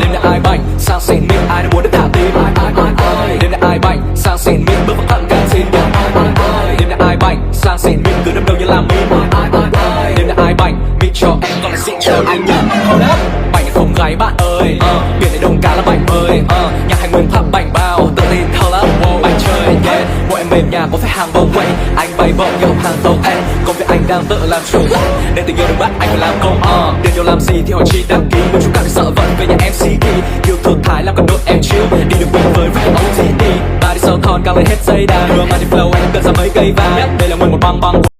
Đêm nay ai bành sang xịn mịn ai đã muốn đến thả tim. Đêm nay ai bành sang xịn mịn bước vào thẳng càng xin. Đêm nay ai bành sang xịn mịn cứ đâm đầu như làm mịn. Đêm nay ai bành mịn cho em còn là xịn cho anh nhá. Bành không gái bạn ơi, biển này đông cá là bành ơi. Nhà hành nguyên thắp bành bao tự tin thâu lắm bành chơi yeah. Mỗi em mềm nhà có phải hàng bông quay, anh bay bổng như hàng tàu em. Công việc anh đang tự làm chủ nên tình yêu đừng bắt anh phải làm công. Điều nhiều làm gì thì hỏi chi đăng ký, một chút càng sợ vẫn về nhà em xì kỳ. Yêu thương Thái làm cần đội em chill, đi được quên với Ricky OTD. Ba đi sau thon càng lên hết dây đàn, đưa mà đi flow anh cần ra mấy cây vàng. Đây là nguyên một băng băng.